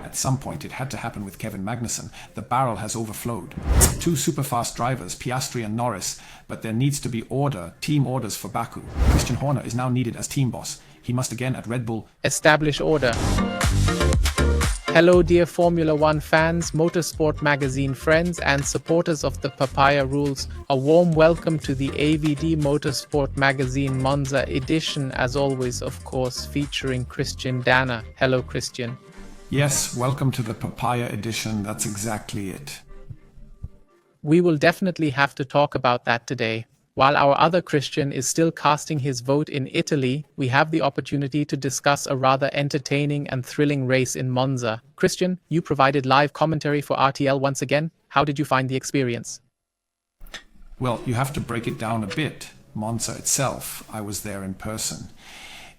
At some point, it had to happen with Kevin Magnussen. The barrel has overflowed. Two super-fast drivers, Piastri and Norris, but there needs to be team orders for Baku. Christian Horner is now needed as team boss. He must again at Red Bull establish order. Hello dear Formula One fans, Motorsport Magazine friends and supporters of the Papaya Rules. A warm welcome to the AvD Motorsport Magazine Monza edition, as always, of course, featuring Christian Danner. Hello Christian. Yes, welcome to the Papaya edition, that's exactly it. We will definitely have to talk about that today. While our other Christian is still casting his vote in Italy, we have the opportunity to discuss a rather entertaining and thrilling race in Monza. Christian, you provided live commentary for RTL once again. How did you find the experience? Well, you have to break it down a bit. Monza itself, I was there in person.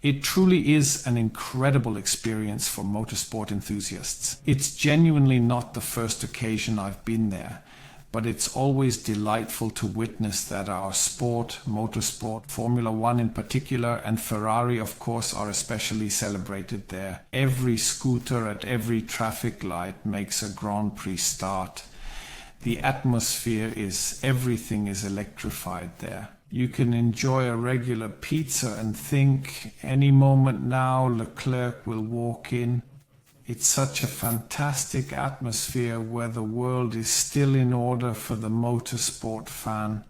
It truly is an incredible experience for motorsport enthusiasts. It's genuinely not the first occasion I've been there, but it's always delightful to witness that our sport, motorsport, Formula One in particular, and Ferrari of course are especially celebrated there. Every scooter at every traffic light makes a Grand Prix start. The atmosphere everything is electrified there. You can enjoy a regular pizza and think, any moment now Leclerc will walk in. It's such a fantastic atmosphere where the world is still in order for the motorsport fan.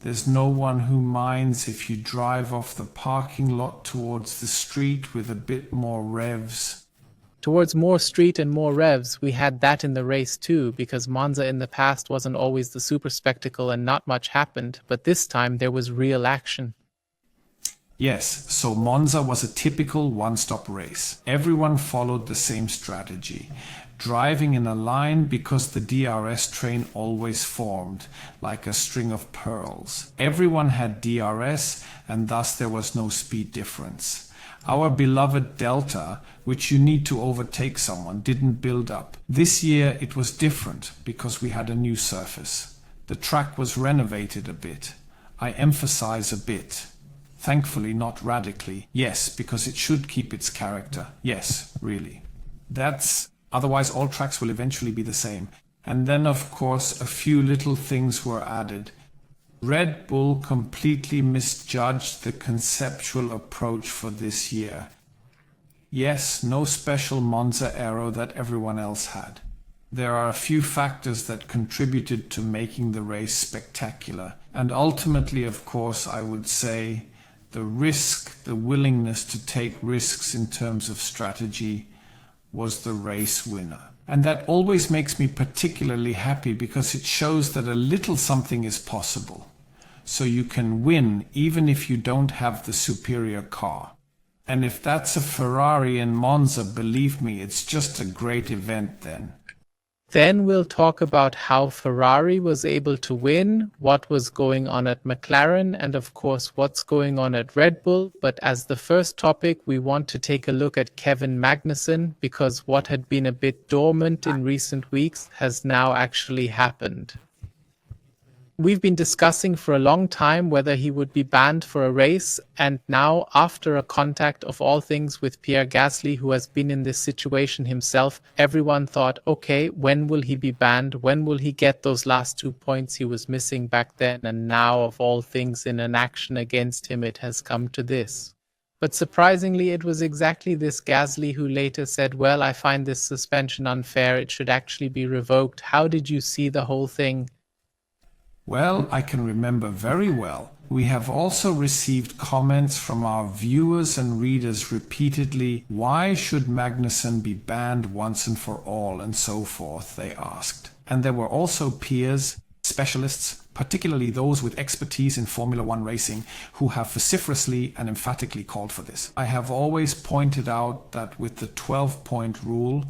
There's no one who minds if you drive off the parking lot towards the street with a bit more revs. Towards more street and more revs, we had that in the race too, because Monza in the past wasn't always the super spectacle and not much happened, but this time there was real action. Yes, so Monza was a typical one-stop race. Everyone followed the same strategy, driving in a line because the DRS train always formed, like a string of pearls. Everyone had DRS and thus there was no speed difference. Our beloved Delta, which you need to overtake someone, didn't build up. This year it was different because we had a new surface. The track was renovated a bit. I emphasize a bit. Thankfully, not radically. Yes, because it should keep its character. Yes, really. Otherwise all tracks will eventually be the same. And then, of course, a few little things were added. Red Bull completely misjudged the conceptual approach for this year. Yes, no special Monza aero that everyone else had. There are a few factors that contributed to making the race spectacular. And ultimately, of course, I would say the willingness to take risks in terms of strategy was the race winner. And that always makes me particularly happy because it shows that a little something is possible. So you can win even if you don't have the superior car. And if that's a Ferrari in Monza, believe me, it's just a great event then. Then we'll talk about how Ferrari was able to win, what was going on at McLaren, and of course what's going on at Red Bull. But as the first topic, we want to take a look at Kevin Magnussen, because what had been a bit dormant in recent weeks has now actually happened. We've been discussing for a long time whether he would be banned for a race, and now, after a contact of all things with Pierre Gasly, who has been in this situation himself, everyone thought, okay, when will he be banned? When will he get those last 2 points he was missing back then? And now, of all things, in an action against him, it has come to this. But surprisingly, it was exactly this Gasly who later said, well, I find this suspension unfair, it should actually be revoked. How did you see the whole thing? Well, I can remember very well. We have also received comments from our viewers and readers repeatedly, why should Magnussen be banned once and for all, and so forth, they asked. And there were also peers, specialists, particularly those with expertise in Formula One racing, who have vociferously and emphatically called for this. I have always pointed out that with the 12-point rule,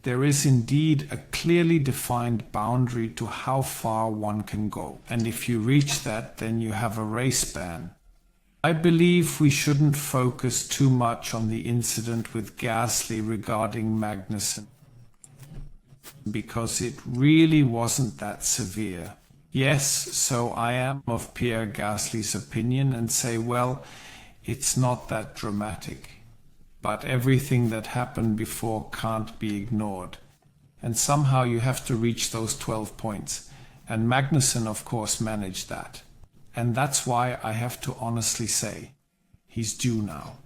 there is indeed a clearly defined boundary to how far one can go. And if you reach that, then you have a race ban. I believe we shouldn't focus too much on the incident with Gasly regarding Magnussen, because it really wasn't that severe. Yes, so I am of Pierre Gasly's opinion and say, well, it's not that dramatic. but everything that happened before can't be ignored. And somehow you have to reach those 12 points. And Magnussen, of course, managed that. And that's why I have to honestly say, he's due now.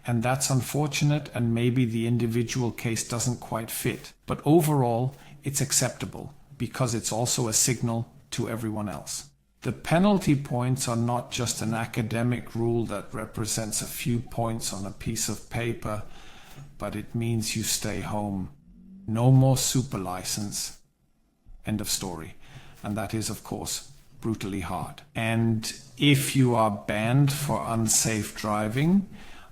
And that's unfortunate, and maybe the individual case doesn't quite fit. But overall, it's acceptable, because it's also a signal to everyone else. The penalty points are not just an academic rule that represents a few points on a piece of paper, but it means you stay home. No more super license. End of story. And that is, of course, brutally hard. And if you are banned for unsafe driving,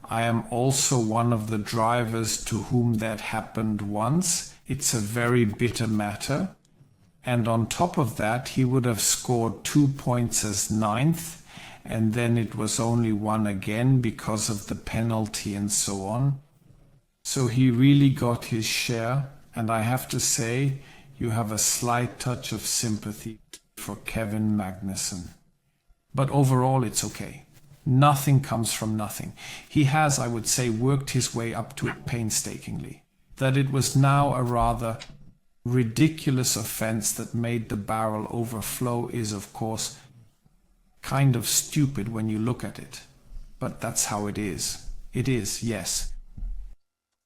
I am also one of the drivers to whom that happened once. It's a very bitter matter. And on top of that, he would have scored 2 points as ninth, and then it was only 1 again because of the penalty and so on. So he really got his share, and I have to say, you have a slight touch of sympathy for Kevin Magnussen. But overall, it's okay. Nothing comes from nothing. He has, I would say, worked his way up to it painstakingly. That it was now a rather ridiculous offense that made the barrel overflow is, of course, kind of stupid when you look at it. But that's how it is. It is, yes.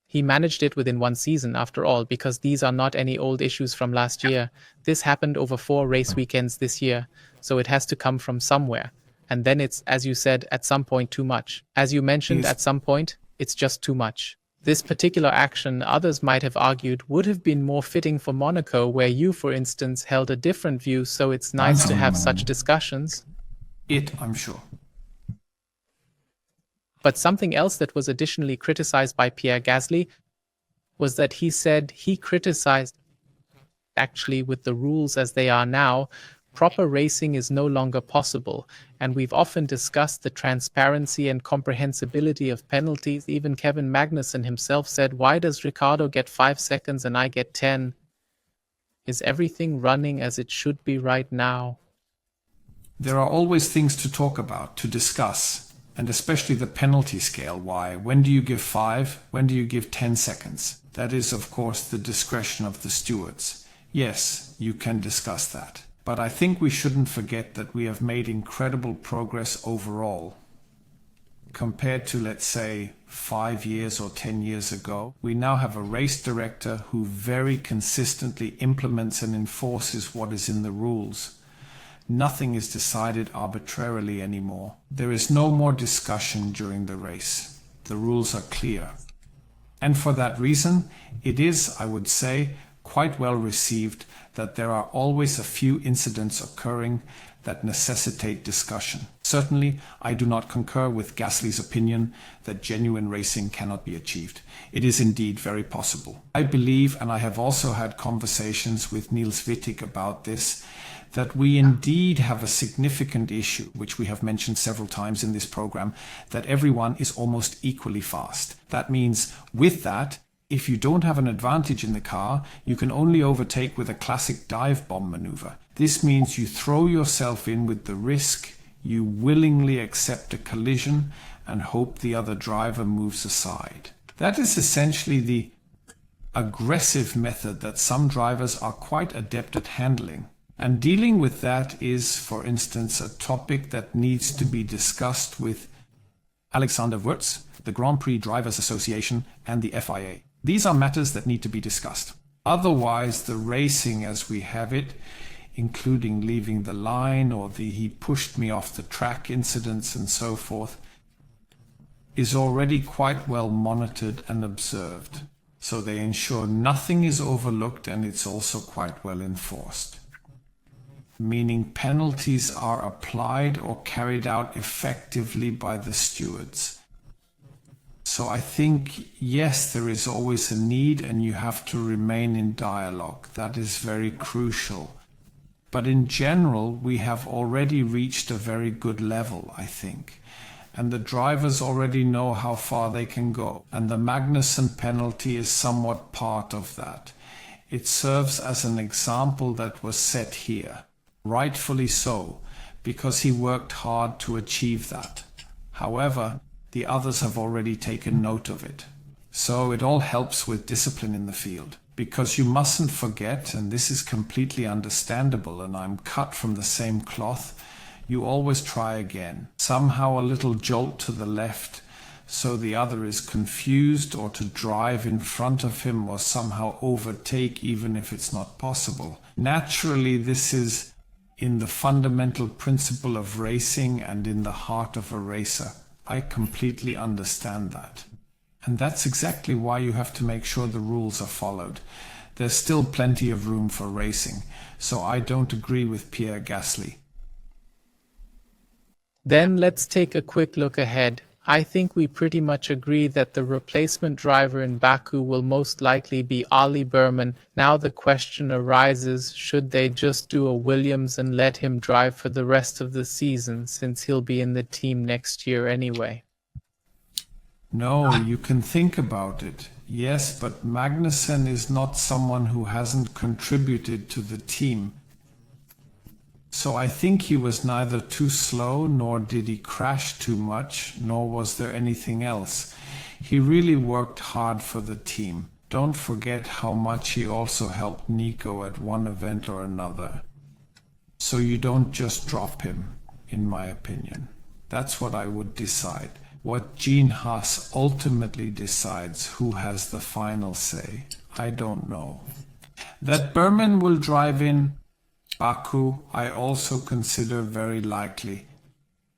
He managed it within 1 season, after all, because these are not any old issues from last year. This happened over 4 race weekends this year, so it has to come from somewhere. And then it's, as you said, at some point too much. As you mentioned, at some point, it's just too much. This particular action, others might have argued, would have been more fitting for Monaco, where you, for instance, held a different view, so it's nice to have such discussions. I'm sure. But something else that was additionally criticized by Pierre Gasly was that he said he criticized, actually with the rules as they are now, proper racing is no longer possible, and we've often discussed the transparency and comprehensibility of penalties. Even Kevin Magnussen himself said, why does Ricciardo get 5 seconds and I get 10? Is everything running as it should be right now? There are always things to talk about, to discuss, and especially the penalty scale. Why? When do you give 5? When do you give 10 seconds? That is, of course, the discretion of the stewards. Yes, you can discuss that. But I think we shouldn't forget that we have made incredible progress overall. Compared to, let's say, 5 years or 10 years ago, we now have a race director who very consistently implements and enforces what is in the rules. Nothing is decided arbitrarily anymore. There is no more discussion during the race. The rules are clear. And for that reason, it is, I would say, quite well received that there are always a few incidents occurring that necessitate discussion. Certainly, I do not concur with Gasly's opinion that genuine racing cannot be achieved. It is indeed very possible. I believe, and I have also had conversations with Niels Wittig about this, that we indeed have a significant issue, which we have mentioned several times in this program, that everyone is almost equally fast. That means, with that, if you don't have an advantage in the car, you can only overtake with a classic dive bomb maneuver. This means you throw yourself in with the risk, you willingly accept a collision and hope the other driver moves aside. That is essentially the aggressive method that some drivers are quite adept at handling. And dealing with that is, for instance, a topic that needs to be discussed with Alexander Wurz, the Grand Prix Drivers Association, and the FIA. These are matters that need to be discussed. Otherwise, the racing as we have it, including leaving the line or the he pushed me off the track incidents and so forth, is already quite well monitored and observed. So they ensure nothing is overlooked, and it's also quite well enforced. Meaning penalties are applied or carried out effectively by the stewards. So I think, yes, there is always a need, and you have to remain in dialogue. That is very crucial. But in general, we have already reached a very good level, I think. And the drivers already know how far they can go. And the Magnussen penalty is somewhat part of that. It serves as an example that was set here. Rightfully so, because he worked hard to achieve that. However, the others have already taken note of it. So it all helps with discipline in the field. Because you mustn't forget, and this is completely understandable, and I'm cut from the same cloth, you always try again. Somehow a little jolt to the left, so the other is confused, or to drive in front of him, or somehow overtake, even if it's not possible. Naturally, this is in the fundamental principle of racing and in the heart of a racer. I completely understand that. And that's exactly why you have to make sure the rules are followed. There's still plenty of room for racing, so I don't agree with Pierre Gasly. Then let's take a quick look ahead. I think we pretty much agree that the replacement driver in Baku will most likely be Ollie Berman. Now the question arises, should they just do a Williams and let him drive for the rest of the season, since he'll be in the team next year anyway? No, you can think about it. Yes, but Magnussen is not someone who hasn't contributed to the team. So I think he was neither too slow, nor did he crash too much, nor was there anything else. He really worked hard for the team. Don't forget how much he also helped Nico at one event or another. So you don't just drop him, in my opinion. That's what I would decide. What Gene Haas ultimately decides who has the final say, I don't know. That Berman will drive in Baku, I also consider very likely.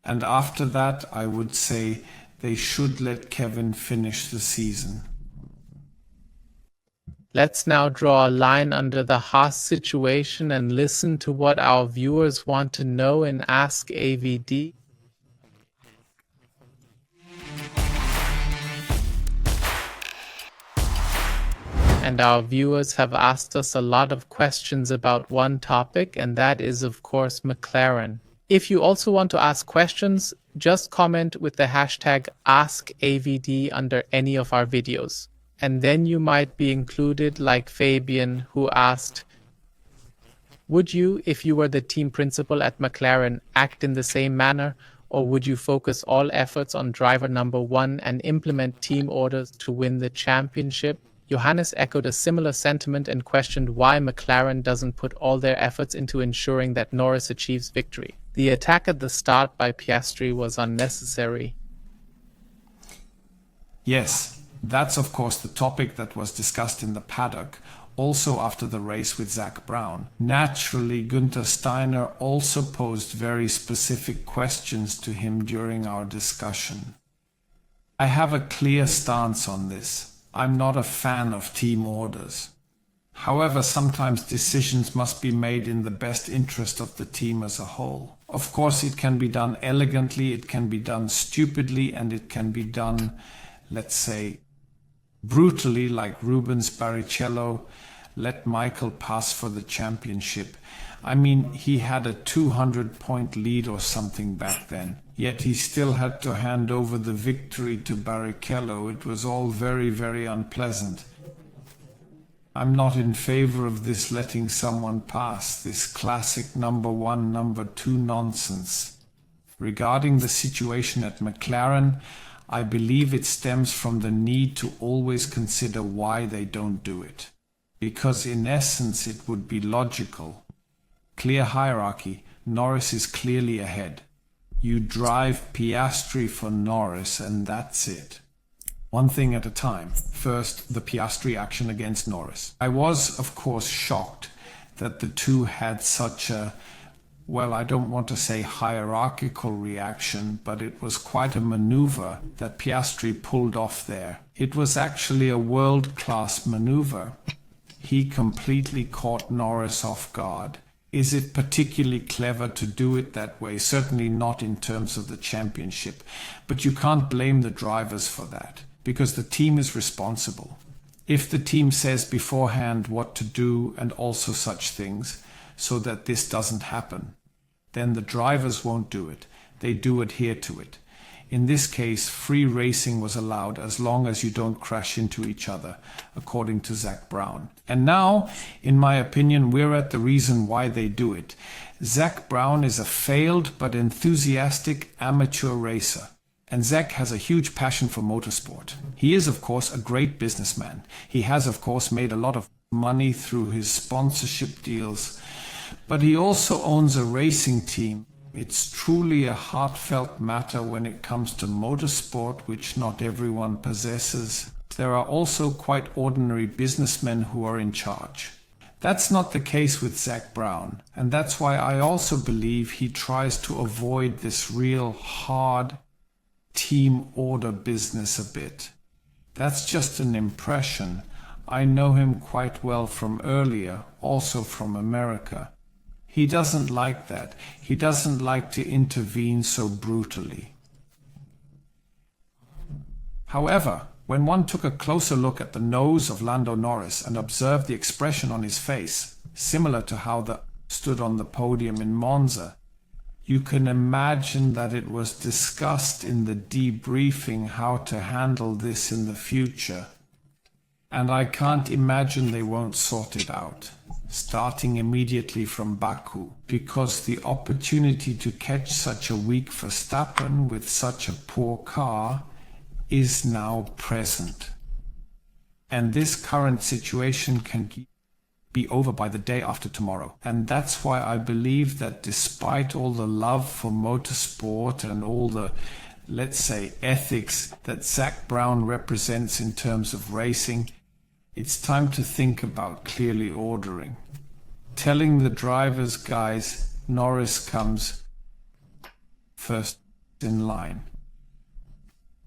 And after that, I would say they should let Kevin finish the season. Let's now draw a line under the Haas situation and listen to what our viewers want to know in Ask AvD. And our viewers have asked us a lot of questions about one topic, and that is, of course, McLaren. If you also want to ask questions, just comment with the hashtag AskAvD under any of our videos. And then you might be included, like Fabian, who asked, would you, if you were the team principal at McLaren, act in the same manner, or would you focus all efforts on driver number 1 and implement team orders to win the championship? Johannes echoed a similar sentiment and questioned why McLaren doesn't put all their efforts into ensuring that Norris achieves victory. The attack at the start by Piastri was unnecessary. Yes, that's of course the topic that was discussed in the paddock, also after the race with Zak Brown. Naturally, Günther Steiner also posed very specific questions to him during our discussion. I have a clear stance on this. I'm not a fan of team orders. However, sometimes decisions must be made in the best interest of the team as a whole. Of course, it can be done elegantly, it can be done stupidly, and it can be done, let's say, brutally, like Rubens Barrichello let Michael pass for the championship. I mean, he had a 200-point lead or something back then. Yet he still had to hand over the victory to Barrichello. It was all very, very unpleasant. I'm not in favor of this letting someone pass, this classic number 1, number 2 nonsense. Regarding the situation at McLaren, I believe it stems from the need to always consider why they don't do it. Because in essence it would be logical. Clear hierarchy, Norris is clearly ahead. You drive Piastri for Norris and that's it. One thing at a time. First, the Piastri action against Norris. I was, of course, shocked that the two had such a, well, I don't want to say hierarchical reaction, but it was quite a maneuver that Piastri pulled off there. It was actually a world-class maneuver. He completely caught Norris off guard. Is it particularly clever to do it that way? Certainly not in terms of the championship. But you can't blame the drivers for that, because the team is responsible. If the team says beforehand what to do and also such things, so that this doesn't happen, then the drivers won't do it. They do adhere to it. In this case, free racing was allowed as long as you don't crash into each other, according to Zak Brown. And now, in my opinion, we're at the reason why they do it. Zak Brown is a failed but enthusiastic amateur racer. And Zach has a huge passion for motorsport. He is, of course, a great businessman. He has, of course, made a lot of money through his sponsorship deals. But he also owns a racing team. It's truly a heartfelt matter when it comes to motorsport, which not everyone possesses. There are also quite ordinary businessmen who are in charge. That's not the case with Zak Brown, and that's why I also believe he tries to avoid this real hard team order business a bit. That's just an impression. I know him quite well from earlier, also from America. He doesn't like that. He doesn't like to intervene so brutally. However, when one took a closer look at the nose of Lando Norris and observed the expression on his face, similar to how that stood on the podium in Monza, you can imagine that it was discussed in the debriefing how to handle this in the future. And I can't imagine they won't sort it out, starting immediately from Baku, because the opportunity to catch such a weak Verstappen with such a poor car is now present. And this current situation can be over by the day after tomorrow. And that's why I believe that despite all the love for motorsport and all the, let's say, ethics that Zak Brown represents in terms of racing, it's time to think about clearly ordering. Telling the drivers, guys, Norris comes first in line.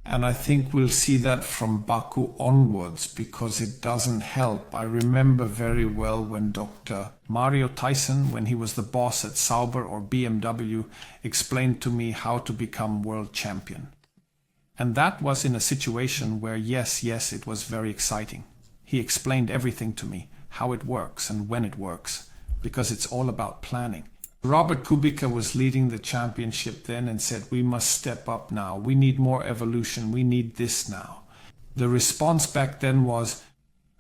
And I think we'll see that from Baku onwards, because it doesn't help. I remember very well when Dr. Mario Tyson, when he was the boss at Sauber or BMW, explained to me how to become world champion. And that was in a situation where, yes, it was very exciting. He explained everything to me, how it works and when it works, because it's all about planning. Robert Kubica was leading the championship then and said, we must step up now. We need more evolution. We need this now. The response back then was,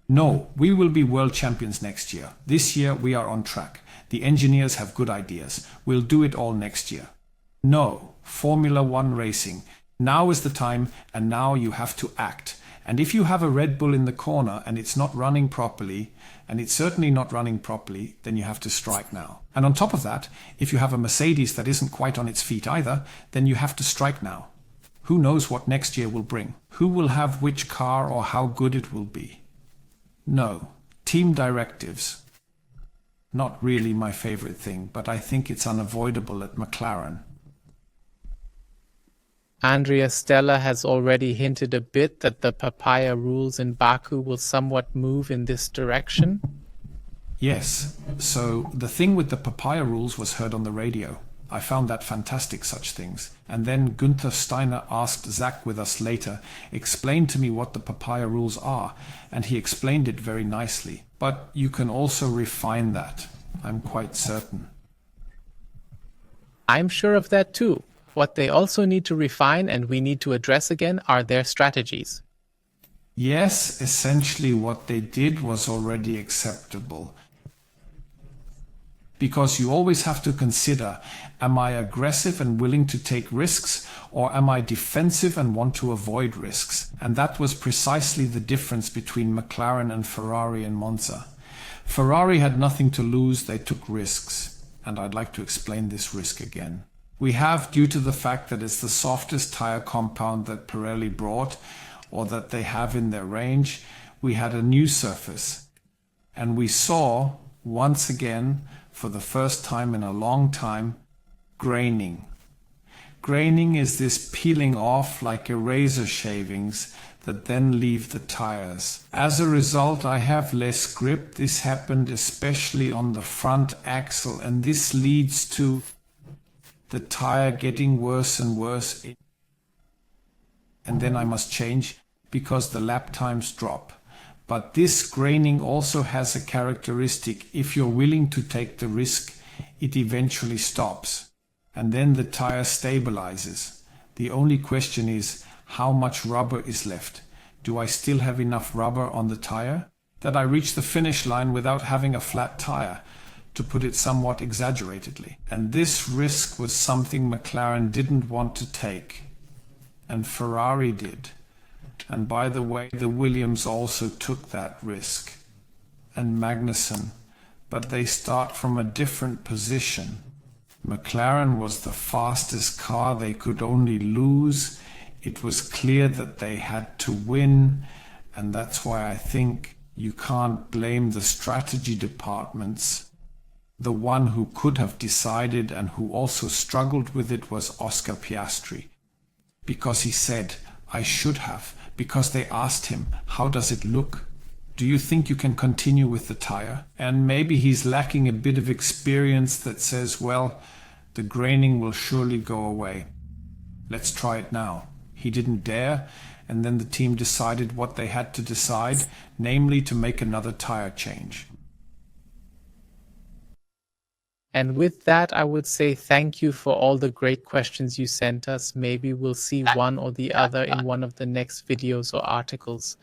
no, we will be world champions next year. This year we are on track. The engineers have good ideas. We'll do it all next year. No, Formula One racing. Now is the time, and now you have to act. And if you have a Red Bull in the corner and it's not running properly, and it's certainly not running properly, then you have to strike now. And on top of that, if you have a Mercedes that isn't quite on its feet either, then you have to strike now. Who knows what next year will bring? Who will have which car or how good it will be? No, team directives. Not really my favorite thing, but I think it's unavoidable at McLaren. Andrea Stella has already hinted a bit that the papaya rules in Baku will somewhat move in this direction. Yes, so the thing with the papaya rules was heard on the radio. I found that fantastic, such things. And then Günther Steiner asked Zach with us later, explain to me what the papaya rules are, and he explained it very nicely. But you can also refine that, I'm quite certain. I'm sure of that too. What they also need to refine and we need to address again are their strategies. Yes, essentially what they did was already acceptable. Because you always have to consider, am I aggressive and willing to take risks, or am I defensive and want to avoid risks? And that was precisely the difference between McLaren and Ferrari in Monza. Ferrari had nothing to lose, they took risks. And I'd like to explain this risk again. We have, due to the fact that it's the softest tire compound that Pirelli brought, or that they have in their range, we had a new surface. And we saw, once again, for the first time in a long time, graining. Graining is this peeling off like eraser shavings that then leave the tires. As a result, I have less grip. This happened especially on the front axle, and this leads to the tire getting worse and worse. And then I must change because the lap times drop. But this graining also has a characteristic. If you're willing to take the risk, it eventually stops. And then the tire stabilizes. The only question is, how much rubber is left? Do I still have enough rubber on the tire? That I reach the finish line without having a flat tire, to put it somewhat exaggeratedly. And this risk was something McLaren didn't want to take. and Ferrari did. And by the way, the Williams also took that risk, and Magnussen, but they start from a different position. McLaren was the fastest car, they could only lose. It was clear that they had to win, and that's why I think you can't blame the strategy departments. The one who could have decided and who also struggled with it was Oscar Piastri, because he said, I should have, because they asked him, how does it look? Do you think you can continue with the tire? And maybe he's lacking a bit of experience that says, well, the graining will surely go away. Let's try it now. He didn't dare, and then the team decided what they had to decide, namely to make another tire change. And with that, I would say thank you for all the great questions you sent us. Maybe we'll see one or the other in one of the next videos or articles.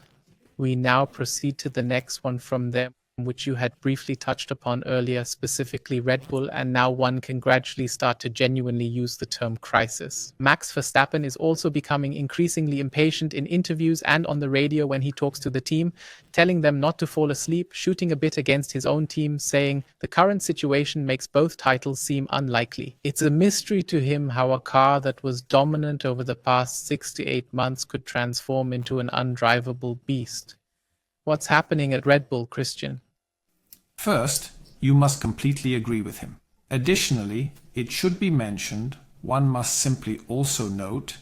We now proceed to the next one from them, which you had briefly touched upon earlier, specifically Red Bull, and now one can gradually start to genuinely use the term crisis. Max Verstappen is also becoming increasingly impatient in interviews and on the radio when he talks to the team, telling them not to fall asleep, shooting a bit against his own team, saying the current situation makes both titles seem unlikely. It's a mystery to him how a car that was dominant over the past 6 to 8 months could transform into an undriveable beast. What's happening at Red Bull, Christian? First, you must completely agree with him. Additionally, it should be mentioned, one must simply also note,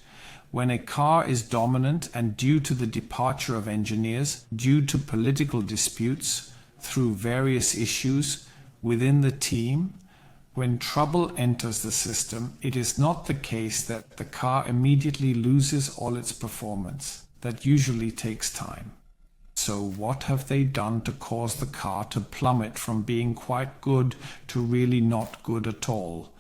when a car is dominant and due to the departure of engineers, due to political disputes, through various issues within the team, when trouble enters the system, it is not the case that the car immediately loses all its performance. That usually takes time. So what have they done to cause the car to plummet from being quite good to really not good at all?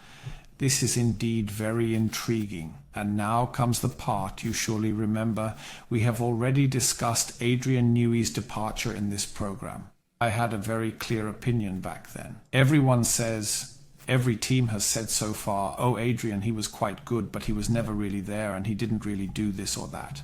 This is indeed very intriguing. And now comes the part you surely remember. We have already discussed Adrian Newey's departure in this program. I had a very clear opinion back then. Everyone says, every team has said so far, oh, Adrian, he was quite good, but he was never really there and he didn't really do this or that.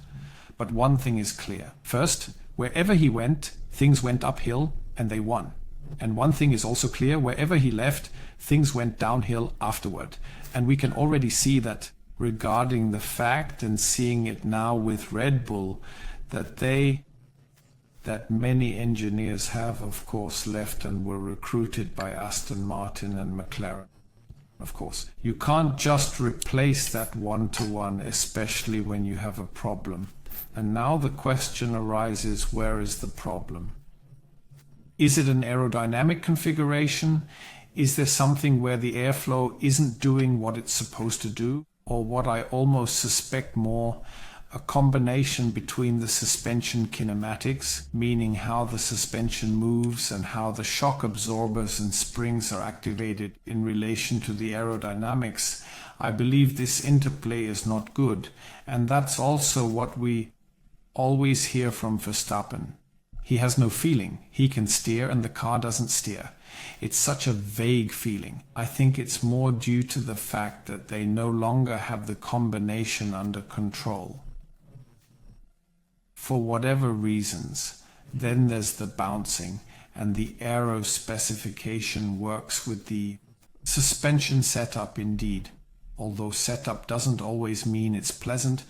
But one thing is clear. First, wherever he went, things went uphill and they won. And one thing is also clear, wherever he left, things went downhill afterward. And we can already see that regarding the fact, and seeing it now with Red Bull, that many engineers have, of course, left and were recruited by Aston Martin and McLaren. Of course, you can't just replace that one-to-one, especially when you have a problem. And now the question arises, where is the problem? Is it an aerodynamic configuration? Is there something where the airflow isn't doing what it's supposed to do? Or what I almost suspect more, a combination between the suspension kinematics, meaning how the suspension moves and how the shock absorbers and springs are activated in relation to the aerodynamics. I believe this interplay is not good. And that's also what we always hear from Verstappen. He has no feeling. He can steer and the car doesn't steer. It's such a vague feeling. I think it's more due to the fact that they no longer have the combination under control. For whatever reasons, then there's the bouncing, and the aero specification works with the suspension setup indeed. Although setup doesn't always mean it's pleasant,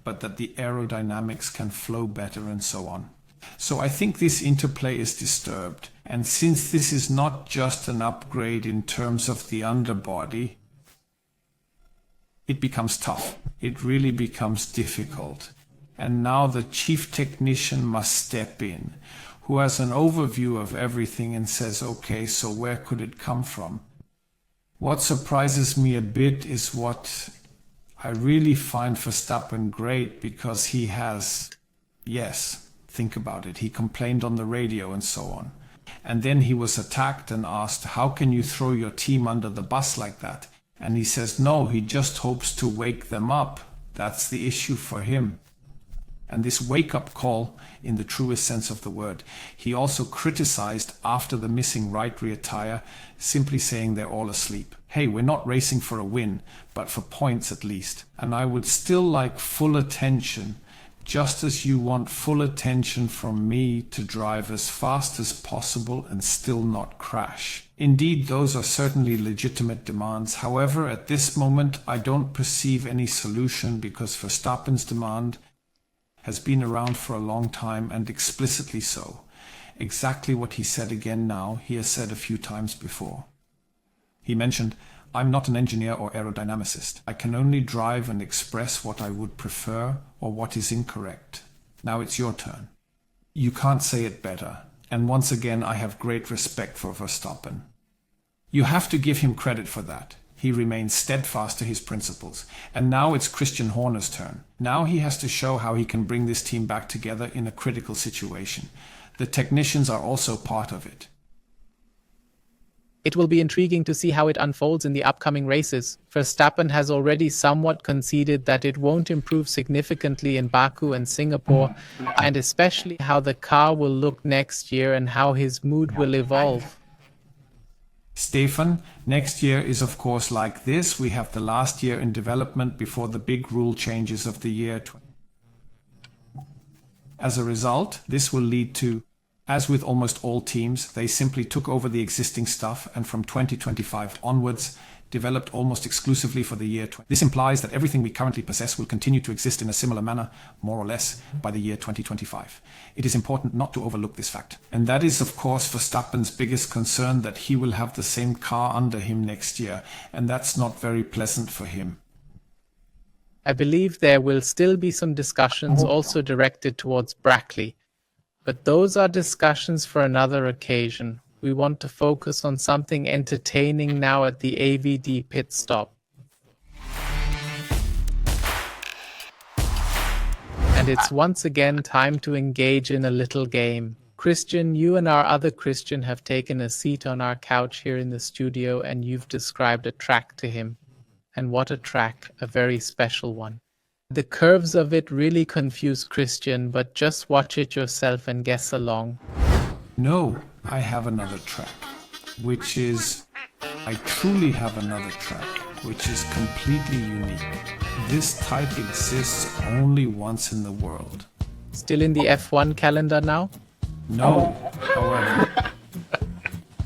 but that the aerodynamics can flow better and so on. So I think this interplay is disturbed. And since this is not just an upgrade in terms of the underbody, it becomes tough. It really becomes difficult. And now the chief technician must step in, who has an overview of everything and says, okay, so where could it come from? What surprises me a bit is what I really find Verstappen great, because he has, yes, think about it, he complained on the radio and so on. And then he was attacked and asked, how can you throw your team under the bus like that? And he says, no, he just hopes to wake them up. That's the issue for him. And this wake-up call, in the truest sense of the word, he also criticized after the missing right rear tire, simply saying they're all asleep. Hey, we're not racing for a win, but for points at least. And I would still like full attention, just as you want full attention from me to drive as fast as possible and still not crash. Indeed, those are certainly legitimate demands. However, at this moment, I don't perceive any solution because Verstappen's demand has been around for a long time and explicitly so. Exactly what he said again now, he has said a few times before. He mentioned, I'm not an engineer or aerodynamicist. I can only drive and express what I would prefer or what is incorrect. Now it's your turn. You can't say it better. And once again, I have great respect for Verstappen. You have to give him credit for that. He remains steadfast to his principles. And now it's Christian Horner's turn. Now he has to show how he can bring this team back together in a critical situation. The technicians are also part of it. It will be intriguing to see how it unfolds in the upcoming races. Verstappen has already somewhat conceded that it won't improve significantly in Baku and Singapore, and especially how the car will look next year and how his mood will evolve. Stefan, next year is of course like this. We have the last year in development before the big rule changes of the year. As a result, this will lead to, as with almost all teams, they simply took over the existing stuff and from 2025 onwards developed almost exclusively for the year 20. This implies that everything we currently possess will continue to exist in a similar manner, more or less, by the year 2025. It is important not to overlook this fact. And that is, of course, Verstappen's biggest concern, that he will have the same car under him next year, and that's not very pleasant for him. I believe there will still be some discussions also directed towards Brackley, but those are discussions for another occasion. We want to focus on something entertaining now at the AvD Pit Stop. And it's once again time to engage in a little game. Christian, you and our other Christian have taken a seat on our couch here in the studio and you've described a track to him. And what a track, a very special one. The curves of it really confuse Christian, but just watch it yourself and guess along. No, I have another track, I truly have another track, which is completely unique. This type exists only once in the world. Still in the F1 calendar now? No, however.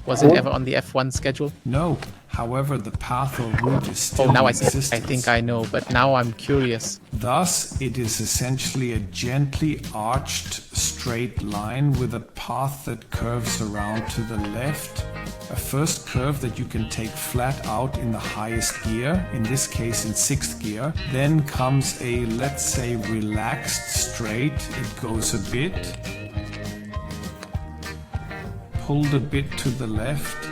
Was it ever on the F1 schedule? No, however, the path or route is still now in I existence. think I know, but now I'm curious. Thus, it is essentially a gently arched straight line with a path that curves around to the left. A first curve that you can take flat out in the highest gear, in this case in 6th gear. Then comes a, let's say, relaxed straight. It goes a bit, pulled a bit to the left.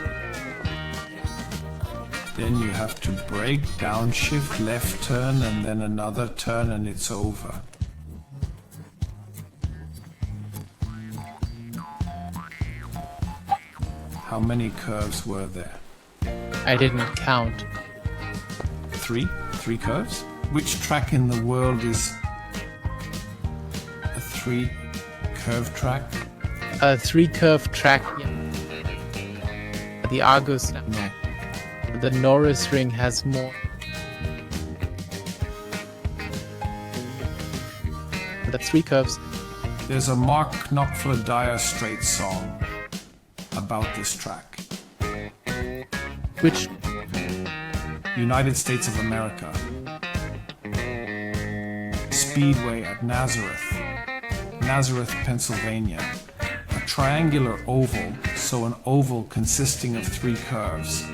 Then you have to brake, downshift, left turn, and then another turn, and it's over. How many curves were there? I didn't count. 3? 3 curves? Which track in the world is a 3-curve track? A 3-curve track. The Argus. No. The Norris ring has more. That's 3 curves. There's a Mark Knopfler Dire Straits song about this track. Which? United States of America. Speedway at Nazareth, Pennsylvania. A triangular oval, so an oval consisting of 3 curves.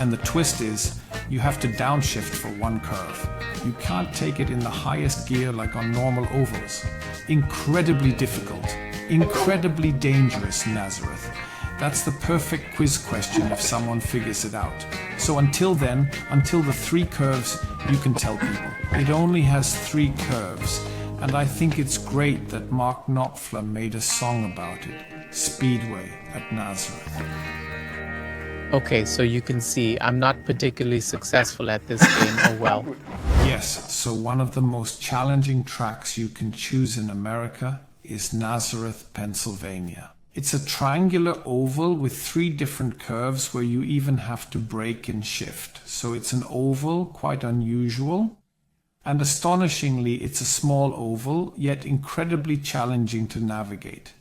And the twist is, you have to downshift for 1 curve. You can't take it in the highest gear like on normal ovals. Incredibly difficult, incredibly dangerous, Nazareth. That's the perfect quiz question if someone figures it out. So until then, until the 3 curves, you can tell people. It only has 3 curves, and I think it's great that Mark Knopfler made a song about it. Speedway at Nazareth. Okay, so you can see I'm not particularly successful at this game, oh well. Yes, so one of the most challenging tracks you can choose in America is Nazareth, Pennsylvania. It's a triangular oval with 3 different curves where you even have to brake and shift. So it's an oval, quite unusual. And astonishingly, it's a small oval, yet incredibly challenging to navigate.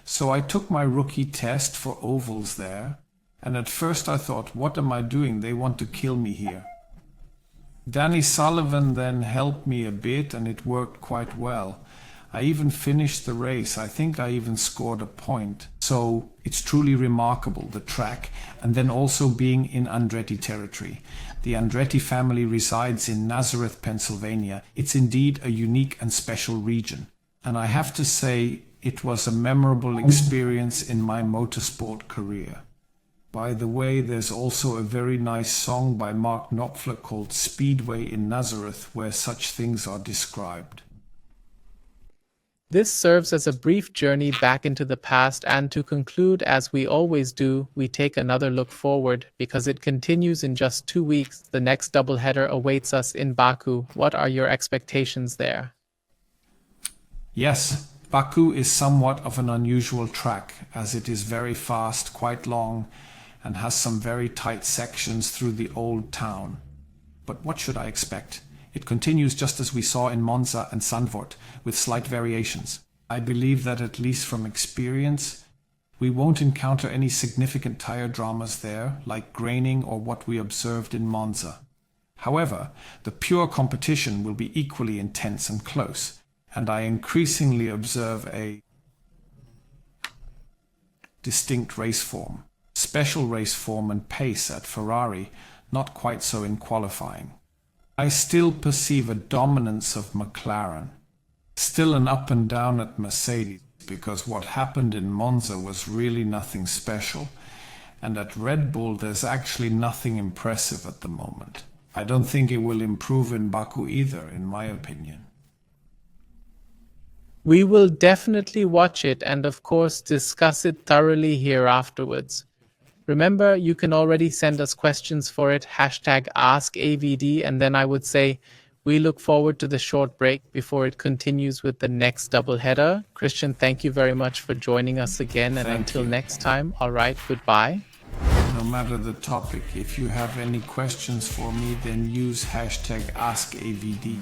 So I took my rookie test for ovals there, and at first I thought, what am I doing? They want to kill me here. Danny Sullivan then helped me a bit, and it worked quite well. I even finished the race. I think I even scored a point. So it's truly remarkable, the track, and then also being in Andretti territory. The Andretti family resides in Nazareth, Pennsylvania. It's indeed a unique and special region. And I have to say, it was a memorable experience in my motorsport career. By the way, there's also a very nice song by Mark Knopfler called Speedway in Nazareth, where such things are described. This serves as a brief journey back into the past, and to conclude, as we always do, we take another look forward, because it continues in just 2 weeks. The next doubleheader awaits us in Baku. What are your expectations there? Yes, Baku is somewhat of an unusual track, as it is very fast, quite long, and has some very tight sections through the old town. But what should I expect? It continues just as we saw in Monza and Zandvoort, with slight variations. I believe that, at least from experience, we won't encounter any significant tire dramas there, like graining or what we observed in Monza. However, the pure competition will be equally intense and close, and I increasingly observe a distinct race form, special race form and pace at Ferrari, not quite so in qualifying. I still perceive a dominance of McLaren, still an up and down at Mercedes, because what happened in Monza was really nothing special, and at Red Bull there's actually nothing impressive at the moment. I don't think it will improve in Baku either, in my opinion. We will definitely watch it and of course discuss it thoroughly here afterwards. Remember, you can already send us questions for it, #AskAvD, and then I would say we look forward to the short break before it continues with the next doubleheader. Christian, thank you very much for joining us again, and until next time, all right, goodbye. No matter the topic, if you have any questions for me, then use #AskAvD.